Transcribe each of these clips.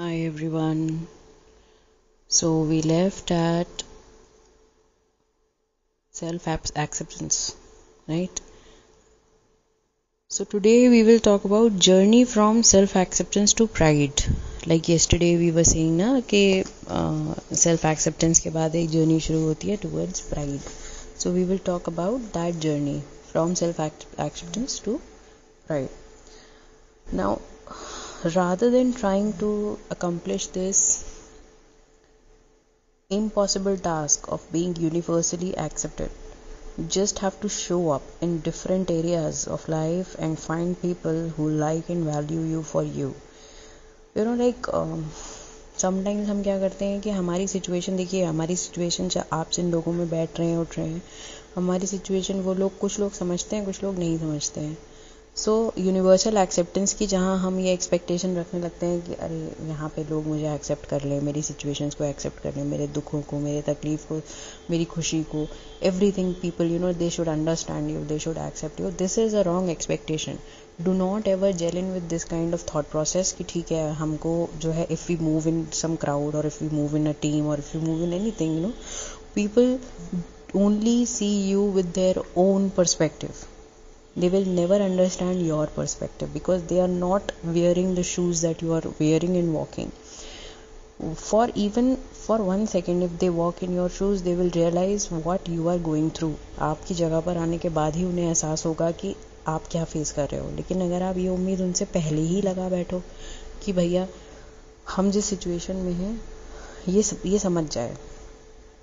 Hi everyone. So we left at self acceptance, right? So today we will talk about journey from self acceptance to pride. Like yesterday we were saying ना कि self acceptance के बाद एक journey शुरू होती है towards pride. So we will talk about that journey from self acceptance to pride. Now, rather than trying to accomplish this impossible task of being universally accepted, you just have to show up in different areas of life and find people who like and value you for you. Like sometimes हम क्या करते हैं कि हमारी situation देखिए, हमारी situation आप जिन लोगों में बैठ रहे हैं उठ रहे हैं, हमारी सिचुएशन वो लोग कुछ लोग समझते हैं, कुछ लोग नहीं समझते हैं. सो यूनिवर्सल एक्सेप्टेंस की जहाँ हम ये एक्सपेक्टेशन रखने लगते हैं कि अरे यहाँ पे लोग मुझे एक्सेप्ट कर लें, मेरी सिचुएशंस को एक्सेप्ट कर लें, मेरे दुखों को, मेरे तकलीफ को, मेरी खुशी को, everything people they should understand you, they should accept you. This is a wrong expectation. Do not ever gel in with this kind of thought process कि ठीक है हमको जो है if we move in some crowd और if we move in a team और if we move in anything people only see you with their own perspective. They will never understand your perspective because they are not wearing the shoes that you are wearing and walking. For 1 second if they walk in your shoes, they will realize what you are going through. आपकी जगह पर आने के बाद ही उन्हें एहसास होगा कि आप क्या फेस कर रहे हो. लेकिन अगर आप ये उम्मीद उनसे पहले ही लगा बैठो कि भैया हम जिस सिचुएशन में हैं ये समझ जाए,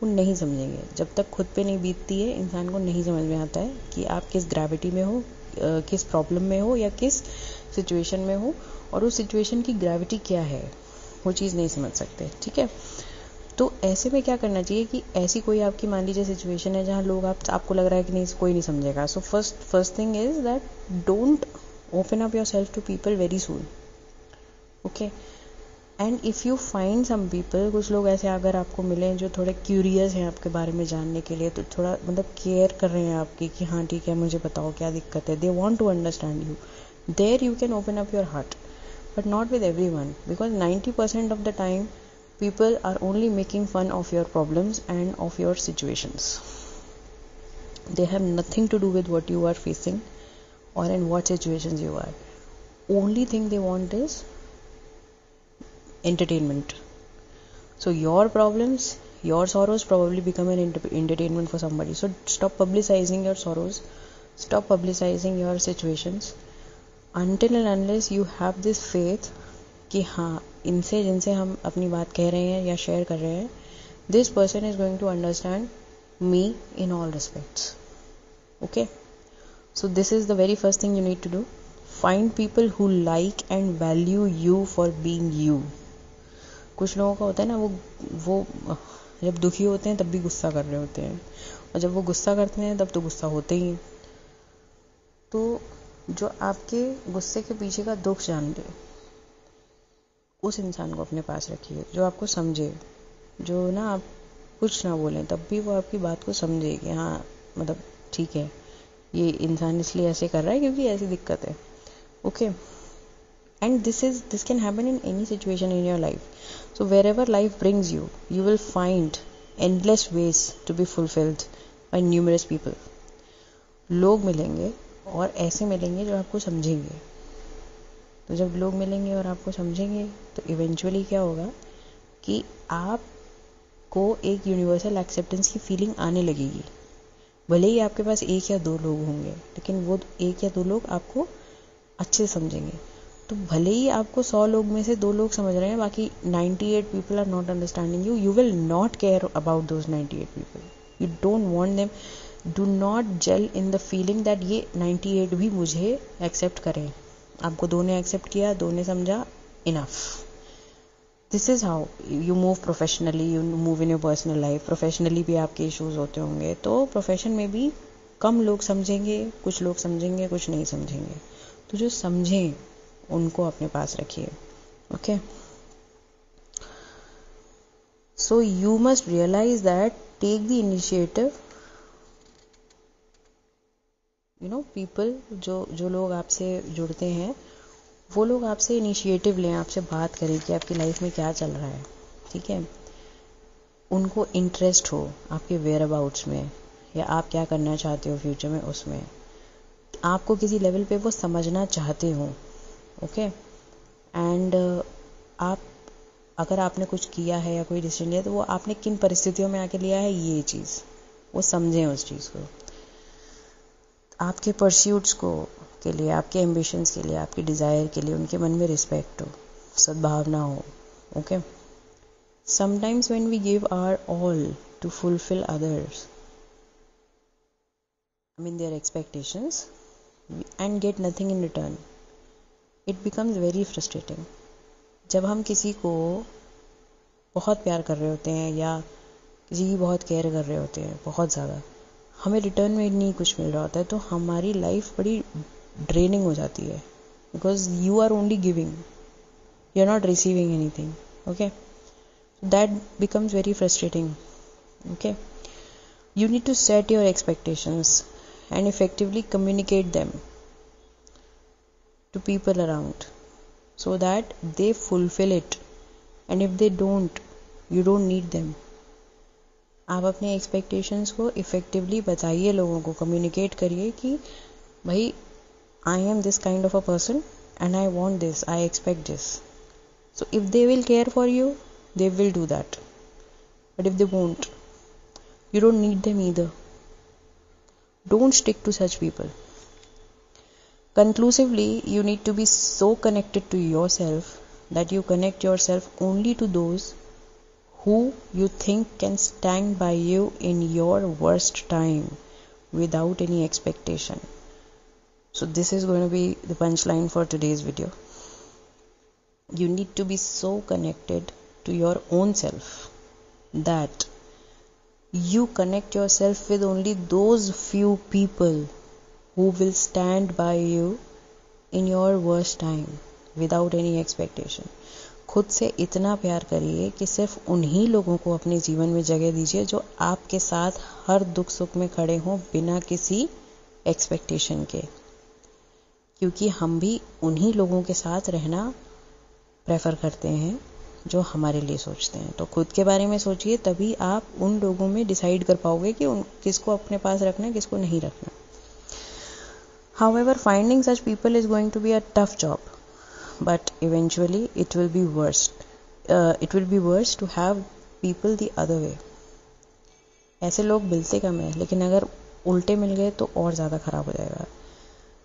वो नहीं समझेंगे. जब तक खुद पे नहीं बीतती है इंसान को नहीं समझ में आता है कि आप किस ग्रेविटी में हो, किस प्रॉब्लम में हो या किस सिचुएशन में हो, और उस सिचुएशन की ग्रेविटी क्या है वो चीज़ नहीं समझ सकते. ठीक है, तो ऐसे में क्या करना चाहिए कि ऐसी कोई आपकी मान लीजिए सिचुएशन है जहाँ लोग आपको लग रहा है कि नहीं कोई नहीं समझेगा. So first thing is that don't open up yourself to people very soon. Okay, and if you find some people, कुछ लोग ऐसे अगर आपको मिलें जो थोड़े क्यूरियस हैं आपके बारे में जानने के लिए, तो थोड़ा मतलब केयर कर रहे हैं आपकी कि हाँ ठीक है मुझे बताओ क्या दिक्कत है, they want to understand you, there you can open up your heart, but not with every one because 90% of the time people are only making fun of your problems and of your situations. They have nothing to do with what you are facing or in what situations you are. Only thing they want is entertainment. So your problems, your sorrows probably become an entertainment for somebody. So stop publicizing your sorrows, stop publicizing your situations until and unless you have this faith कि हाँ इनसे जिनसे हम अपनी बात कह रहे हैं या शेयर कर रहे हैं, this person is going to understand me in all respects. Okay, so this is the very first thing you need to do. Find people who like and value you for being you. कुछ लोगों का होता है ना, वो जब दुखी होते हैं तब भी गुस्सा कर रहे होते हैं, और जब वो गुस्सा करते हैं तब तो गुस्सा होते ही. तो जो आपके गुस्से के पीछे का दुख जान ले, उस इंसान को अपने पास रखिए जो आपको समझे, जो ना आप कुछ ना बोलें तब भी वो आपकी बात को समझे कि हाँ मतलब ठीक है ये इंसान इसलिए ऐसे कर रहा है क्योंकि ऐसी दिक्कत है. Okay, and this can happen in any situation in your life. So wherever life brings you, you will find endless ways to be fulfilled by numerous people. लोग मिलेंगे और ऐसे मिलेंगे जो आपको समझेंगे. तो जब लोग मिलेंगे और आपको समझेंगे तो इवेंचुअली क्या होगा कि आपको एक यूनिवर्सल एक्सेप्टेंस की फीलिंग आने लगेगी. भले ही आपके पास एक या दो लोग होंगे, लेकिन वो एक या दो लोग आपको अच्छे से समझेंगे. तो भले ही आपको 100 लोग में से 2 लोग समझ रहे हैं, बाकी 98 people are not understanding you, you will not care about those 98 people. You don't want them. Do not jell in the feeling that ये 98 भी मुझे एक्सेप्ट करें. आपको 2 ने एक्सेप्ट किया, 2 ने समझा, enough. This is how you move professionally, you move in your personal life. Professionally भी आपके इश्यूज होते होंगे, तो प्रोफेशन में भी कम लोग समझेंगे, कुछ लोग समझेंगे, कुछ नहीं समझेंगे. तो जो समझें उनको अपने पास रखिए. Okay, so you must realise that take the initiative. People जो लोग आपसे जुड़ते हैं वो लोग आपसे इनिशिएटिव लें, आपसे बात करें कि आपकी लाइफ में क्या चल रहा है, ठीक है। उनको इंटरेस्ट हो आपके वेयर अबाउट्स में, या आप क्या करना चाहते हो फ्यूचर में, उसमें आपको किसी लेवल पे वो समझना चाहते हो, ओके। एंड आप, अगर आपने कुछ किया है या कोई डिसीजन लिया, तो वो आपने किन परिस्थितियों में आके लिया है, ये चीज़ वो समझें उस चीज़ को। आपके परस्यूट्स को के लिए, आपके एम्बिशंस के लिए, आपके डिज़ायर के लिए उनके मन में रिस्पेक्ट हो, सद्भावना हो, okay. Sometimes when we give our all to fulfil others, I mean their expectations, and get nothing in return, it becomes very frustrating. जब हम किसी को बहुत प्यार कर रहे होते हैं या किसी की बहुत केयर कर रहे होते हैं बहुत ज़्यादा, हमें रिटर्न में नहीं कुछ मिल रहा होता है, तो हमारी लाइफ बड़ी ड्रेनिंग हो जाती है, because you are only giving, you are not receiving anything, okay. That becomes very frustrating, okay. You need to set your expectations and effectively communicate them to people around so that they fulfill it, and if they don't, you don't need them. आप अपने expectations को effectively बताइए, लोगों को communicate करिए कि भाई I am this kind of a person and I want this, I expect this. So if they will care for you, they will do that. But if they won't, you don't need them either. Don't stick to such people. Conclusively, you need to be so connected to yourself that you connect yourself only to those who you think can stand by you in your worst time without any expectation. So this is going to be the punchline for today's video. You need to be so connected to your own self that you connect yourself with only those few people who will stand by you in your worst time without any expectation. खुद से इतना प्यार करिए कि सिर्फ उन्हीं लोगों को अपने जीवन में जगह दीजिए जो आपके साथ हर दुख सुख में खड़े हों बिना किसी एक्सपेक्टेशन के, क्योंकि हम भी उन्हीं लोगों के साथ रहना प्रेफर करते हैं जो हमारे लिए सोचते हैं. तो खुद के बारे में सोचिए, तभी आप उन लोगों में डिसाइड कर पाओगे कि किसको अपने पास रखना है, किसको नहीं रखना. However, finding such people is going to be a tough job, but eventually it will be worse to have people the other way. ऐसे लोग मिलते कम है, लेकिन अगर उल्टे मिल गए तो और ज़्यादा ख़राब हो जाएगा.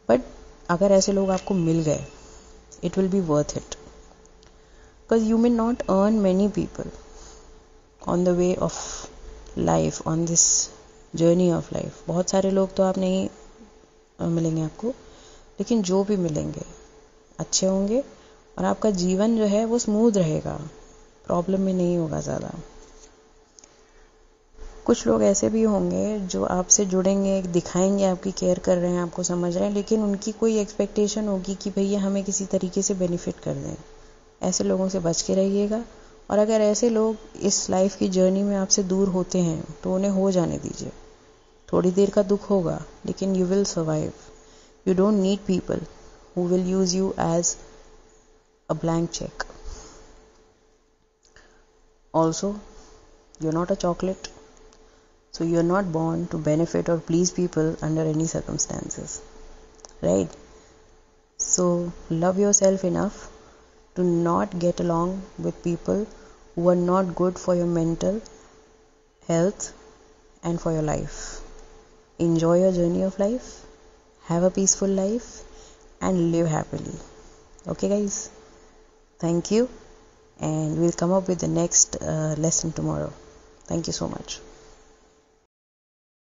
बट अगर ऐसे लोग आपको मिल गए, it will be worth it. Because you may not earn many people on the way of life, on this journey of life. बहुत सारे लोग तो आप नहीं मिलेंगे आपको, लेकिन जो भी मिलेंगे अच्छे होंगे और आपका जीवन जो है वो स्मूथ रहेगा, प्रॉब्लम में नहीं होगा ज़्यादा. कुछ लोग ऐसे भी होंगे जो आपसे जुड़ेंगे, दिखाएंगे आपकी केयर कर रहे हैं, आपको समझ रहे हैं, लेकिन उनकी कोई एक्सपेक्टेशन होगी कि भैया हमें किसी तरीके से बेनिफिट कर दें. ऐसे लोगों से बच के रहिएगा. और अगर ऐसे लोग इस लाइफ की जर्नी में आपसे दूर होते हैं तो उन्हें हो जाने दीजिए. थोड़ी देर का दुख होगा, लेकिन you will survive. You don't need people who will use you as a blank cheque. Also, you are not a chocolate, so you are not born to benefit or please people under any circumstances, right? So love yourself enough to not get along with people who are not good for your mental health and for your life. Enjoy your journey of life, have a peaceful life, and live happily. Okay guys, thank you, and we'll come up with the next lesson tomorrow. Thank you so much.